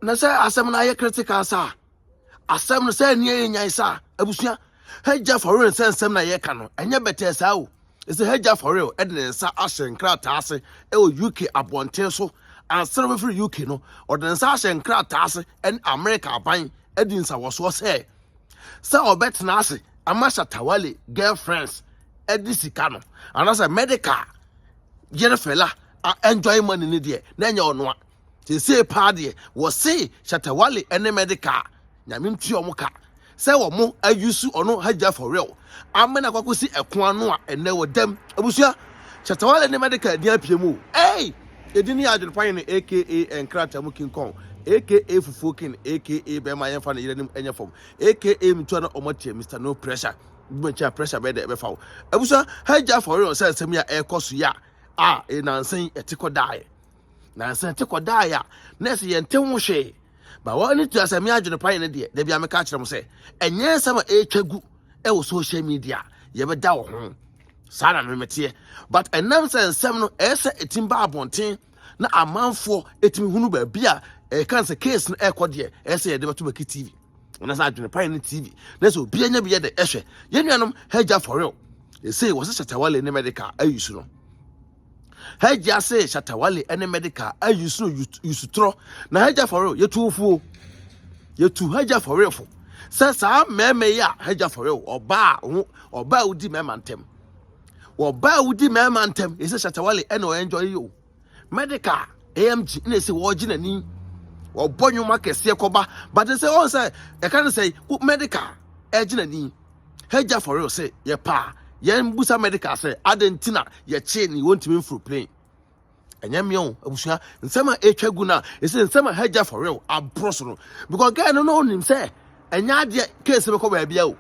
na say asem na ye critical sa asem no say nie nyan sa abusua Hajia4real say asem na ye ka no enye better sa o ese Hajia4real e de nsa ahye nkrata ase e o UK abonten so answer free UK no or de nsa ahye nkrata ase en America aban e di nsa wo so say obet na ase ama shatta wale girlfriends e di sika no and as a medical yere fela enjoy money ni de na nya ono a say pa de wo say shatta wale ene medical nyame ntu omuka say wo mo ayusu ono Hajia4real amena kwakosi eko ano a ene wo dem abusua shatta wale ene medical dia piemu hey edini AdwenepaheneTv aka enkrata mu king kong aka fufukin aka be my fan yerenim enya fom aka mtu na omotie Mr No Pressure buncha pressure be de be fawo abusua Hajia4real say asem ya ekoso ya nansen etikodai nansen etikodai ya nese yente ho hwe ba woni tu asem ya AdwenepaheneTv de bia me ka kire mo say enye sama etwagu e wo social media ye be da wo ho sana no metie but enam say nsem no ese etimba abonten na amanfo etimi hunu ba bia cancer case no ekode ese ye de beto BeckyTv na sa AdwenepaheneTv na so bia nya bia de ehwe ye nuanom Hajia4real e say wo shatta wale ne medical ayusu no Hajia say shatta wale ene medical ayusu no yusutro na Hajia4real yetufuo yetu Hajia4real fo sa meme ya Hajia4real oba udi mema ntem oba udi mema ntem e say shatta wale ene o enjoy you medical AMG na say wo gina ni wo bonyo makese koba but they say oh say e can say medical e gina ni Hajia4real say ye pa ye mbusa medical say adentina ye che ni wontimi mfru plane enyamion abusua nsema etwagu na e say nsema Hajia4real abroso no because guy no nim say enya de case be ko ba bia o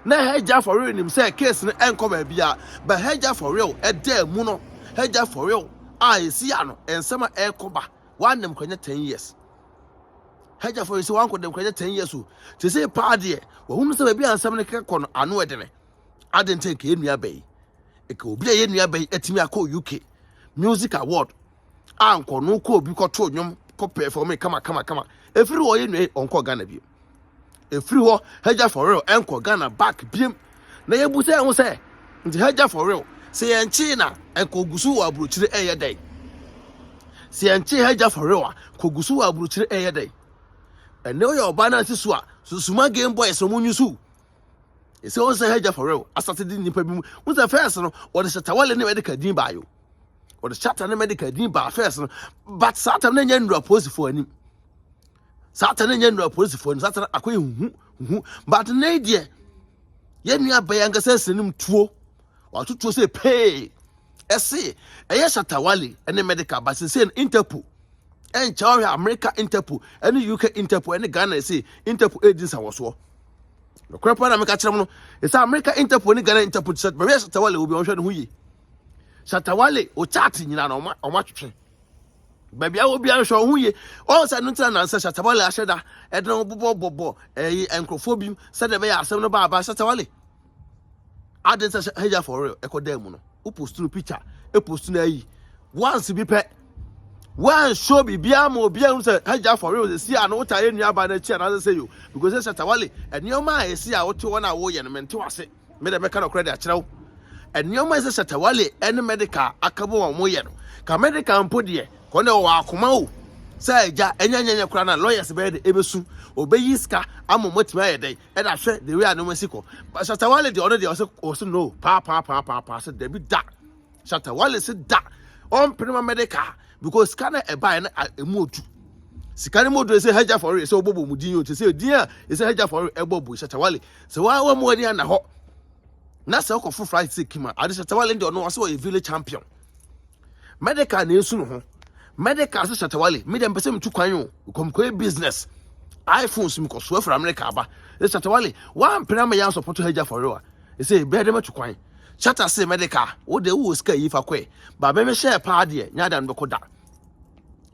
na Hajia4real nim say case no enko ba bia but Hajia4real e da mu no Hajia4real esi ano ensema ekoba one dem kwanya 10 years Hajia4real say one dem kwanya 10 years o te say pa de wo hunu say bia ansem ne kekọ no ano edene adente ke enua bai e ka obi ye enua bai etimi akọ UK music award anko no ko obi ko to nwom ko perform kama efiri wo ye nua onko Ghana bi efiri ho Hajia4real enko Ghana back biem na ye bu say ho say nti Hajia4real say enchi na enko gusu wa buruchire eye dai say enchi Hajia4real ko gusu wa buruchire eye dai ene o yo ba na sisu a susuma game boy so munyusu e say o say Hajia4real asate di nipa bi mu wo say first no o de shatta wale ne medical din ba yo o de shatta ne medical din ba first no but satan na nya ndura police for anim satan na nya ndura police for anim satan akoy hu but na die ye nua ba yanga say senim tuo watutuo say pay ese eye shatta wale ene medical but say Interpol en chawe America Interpol ene UK Interpol ene Ghana say Interpol agents awoso no kwapa na me ka kire mo no e say America Interpol ene Ghana Interpol set but shatta wale obi on hwe ne hu yi shatta wale o chat nyina na o ma twetwe baby obi an hwe hu yi o say no tira na say shatta wale aheda e de no bobo enkrofo bi say de be ya asem no ba shatta wale aden say Hajia4real e ko dem no o post no picture e post na yi once bi pe one show bi bia ma obi an say Hajia4real see an wota ye nua ba na chi na say you because shatta wale enioma e see a wote wona wo ye no mente wase me de be ka no credit a kirew enioma say shatta wale ene medical akabo wa mo ye no ka medical mpo de ko ne wa akoma o say ja enya kura na lawyers be de ebesu obeyi ska amomotima ye dey e da hwe the way anomasiko but shatta wale de ono de also no pa say de bi da shatta wale say da on prima medical because scanner e buy na emodu sikani modu say Hajia4real say obobo mudin yo say dia say Hajia4real e bobo shatta wale say wa mo ani na ho na say ko full flight say kima ade shatta wale de ono say o village champion medical na esu no ho medical say shatta wale me dem pese mtu kwan yo komko business iPhones mi ko so from America ba shatta wale one prima yan support Hajia4real e say be dem mtu kwan shatta say medical wo de wo ska yi fa kwe ba be me share pa de nya da no ko da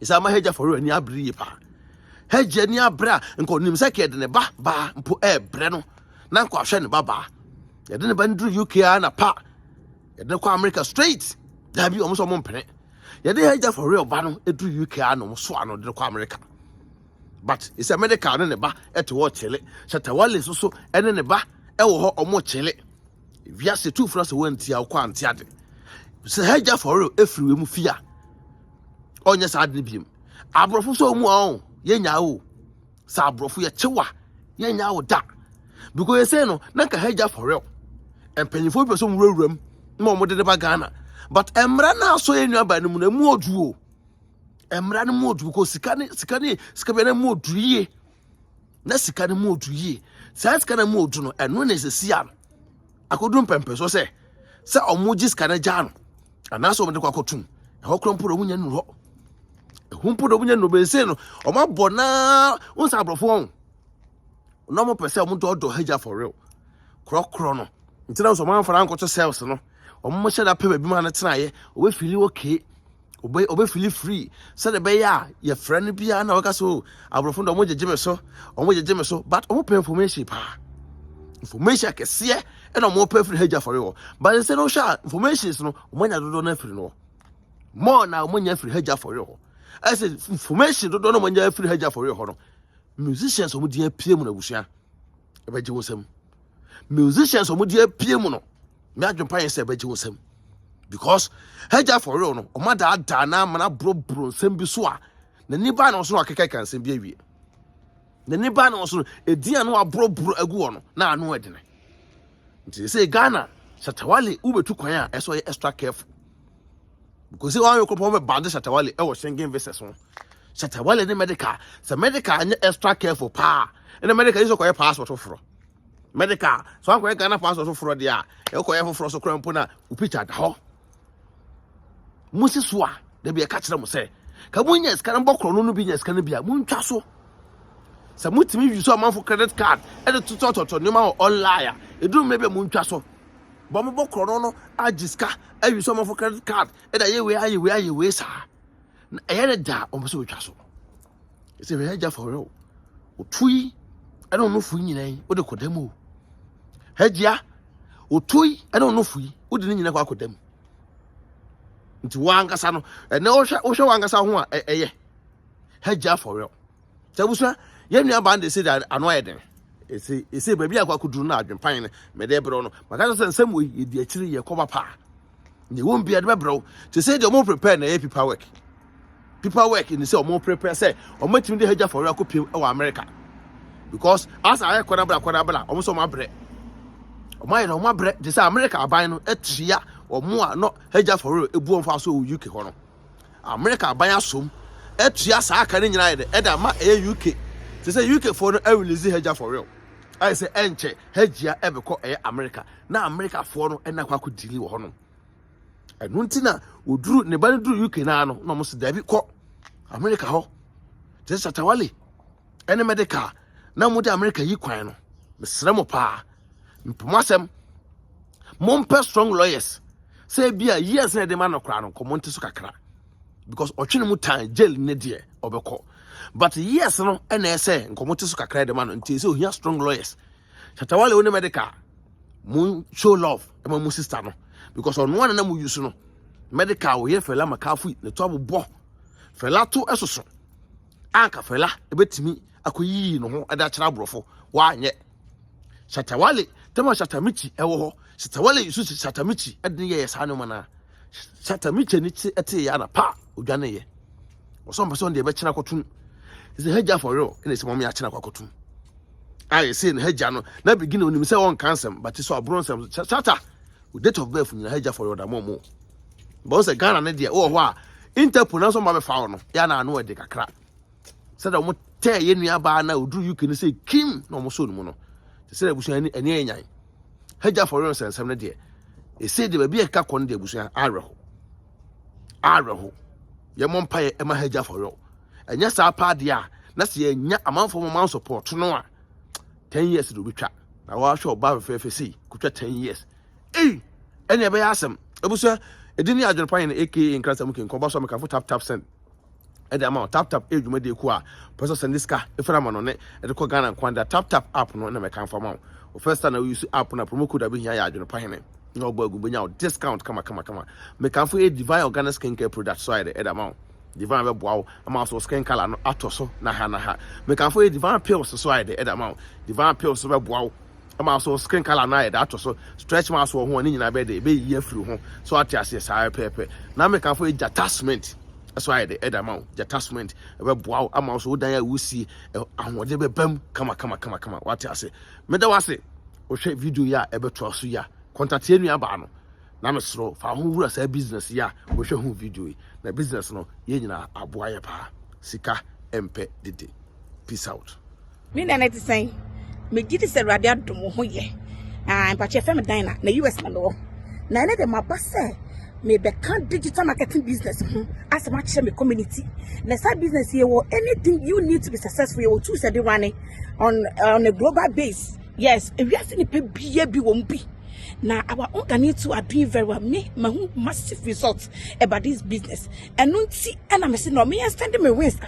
isa ma Hajia4real ni abri pa Hajia ni abra nko nim say ke de ne ba mpo e bre no na nko ahwe ne ba ye de ne ba ndru UK na pa ye de ko America straight da bi omo so mo mpene ye de Hajia4real ba no edru UK no mo so ano de ko America but it's a medical ne ba to watch chile shatta wale so ene ne ba wo ho omo chile wiase two for us won tia kwa antiade se Hajia4real efriwe mu fia onye sa ade biem abrofo so mu a yenya wo sa abrofo ye chewa yenya wo da because you say no na ka Hajia4real empanyifo be so mu wuram ma mo de ba Ghana but emra na so ye nua ba ne mu na mu oduo emra ne mu odu ko sika be na mu odu yie na sika ne mu odu yie sa sika na mu odu no eno na sesia akodum pempe so se omoji sika na ja no ana so mo de kwakotum e ho kromporo munya nu ho e humpodo munya no be se no o ma bona unsa abrofo on no mo pese o mo do Hajia4real krokro no ntina so man fara ankoto sales no o mo hye da pe ba bi ma na tena ye o be fili okay o be fili free so de be ya ye friend bia na waka so abrofo ndo mo jeje me so but o mo pay information pa information akese e na mo pay free Hajia4real but say no sha information no o mo nya dodo na free no more na o mo nya free Hajia4real I say information dodo no mo nya free Hajia4real ho no musicians o mo dia pie mu na busua e ba je wo sam musicians o mo dia pie mu no me adwempa yen se ba je wo sam because Hajia4real no o ma da na mana bro sam bi so a na ni ba na so akeka kan sam bi awie na ni ba na so edian no abro agu no na anu edene nti say Ghana shatta wale ubetu kwan a eso extra careful because one you come band shatta wale e wo Schengen visas no shatta wale ne medical so medical anya extra careful pa and the medical is ko passport ofro medical so an ko Ghana passport ofro dia e ko foforo so krampo na u picture da ho musi so a da bi e ka kire mo say ka munya ska na bokro no bi nya ska na bia muntwa so sa mutimi wi so amanfo credit card e de tutototo ne ma online e do maybe muntwa so bo mo bokro no agiska e wi so amanfo credit card e da ye we sa e ye da o mo so twa so e se Hajia4real o tui e no fu nyina o de kodam o Hajia o tui e no fu o de nyina kwa kodam nti wangasa no e na o hwe wangasa ho a eye Hajia4real tabusa yenu aba de say that annoyed e say baby akwa kuduru na adwempan ne me de bro no maka say nsem we di akiri ye koba pa ne won bia de bro to say the more prepare na people work in say more prepare say o matimi de Hajia4real ko piem e wa America because as I kwada bla o so ma bre o ma ye no ma bre de say America aban no etria o mo a no Hajia4real ebu onfa so UK ho no America aban asom etua sa aka ne nyina ye de eda ma UK to say UK for no e release Hajia4real I say enche Hajia ebeko America na America for no na kwa dili wo ho no enu ntina oduru ne ba ne duru UK na no no mo se dabi ko America ho te shatta wale ene medical na mo de America yi kwan no mesre mo pa mpomasem mo mpe strong lawyers say bia years na de ma no kra no ko mo nte so kakra because otwene mu tan jail ne de obeko but yes no ene say nko mo nte so kakra de ma no nte say ohia strong lawyers shatta wale one medical mo show love e ma mo sister no because on one na mo use no medical we fela makafu ne to bo fela to esoso anka fela ebetimi akoyi no ho ada kira brofo wa nye shatta wale tema shatta michi ewo ho shatta wale yusu shatta michi edin ye sanu mana shatta michi ni ete ya na pa odwane ye oso mpeso de be kira kotun is Hajia4real ene se mo me akira kwakotum I say ne Hajia no na begin onim say won cancel but so abronsem shatta date of birth ni Hajia4real da momo but say Ghana ne de wo ho a Interpol na so ma be fa no ya na anu e de kakra say da mo te ye nua ba na oduru UK ni say kim na mo so no say ebusuan ni ene enyan Hajia4real sensem ne de e say de ba bi e ka kon de ebusuan areho ye mo mpa e ma Hajia4real enya sa pa de a na se enya amanfo mo man support no a 10 years do betwa na wa hwe oba fefe sei kutwa 10 years ene be yasem ebusuan edini adwonpan na AK inkrasa muke nko ba so meka fo tap send e de amount tap edwuma de ku a person send this car efra ma no ne e de ko Ghana kwanda tap app no na meka fa ma o first time na we use app na promo code abi hia ya adwonpan ne no gba gu benya discount kama meka fo e divine organic skincare product so I de amount divine wow, I'm also skin color no atoso na ha. Me can for divine pills so I the amount. Divine pills wow. I'm also skin color na that so stretch my so one in bed be year through home. So I just say pepe. Now me can for attachment. That's why the amount attachment wow. I'm also there we see and what they be bam come. What I say. Me da was say o share video ya ebe to so ya. Contact you aba no. Na me sro fa ho wura say business ya wo hwe ho video yi na business no ye nyina aboa ye pa sika empe dede peace out me na net say me gidi se rade adom ho ye pa che fam dan na US na no na ne de mabase me be can digital marketing business as much share me community na side business here or anything you need to be successful you too say dey running on a global base. Yes, if you are seeing people be won't be. Now our organizers are doing very well. Me, my massive results about this business. And don't see, and I'm saying no, me extending my waist.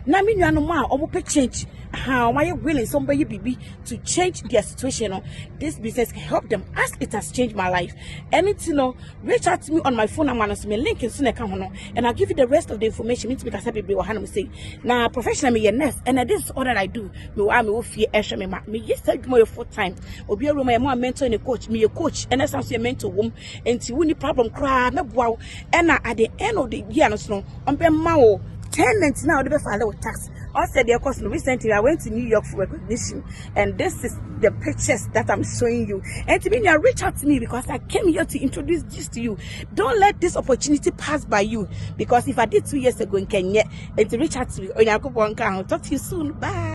Now me no more. I will change. How are you willing somebody be to change their situation? This business can help them as it has changed my life. Anything, reach out to me on my phone. I'm gonna send me a link in soon. And I'll give you the rest of the information. Means because I be what say. Now professionally, me a nurse, and this is all that I do. Me will fear extra me. Yes, I do more full time. Obi a room, I'm a mentor and a coach. Me a coach, and that's a mentor woman. And see, when the problem cry, me wow. And at the end of the year, no, I'm be mao. 10 months now, they file with tax. I said their cost. Recently, I went to New York for recognition, and this is the pictures that I'm showing you. And to me, reach out to me because I came here to introduce this to you. Don't let this opportunity pass by you, because if I did 2 years ago in Kenya, and to reach out to me, I'll talk to you soon. Bye.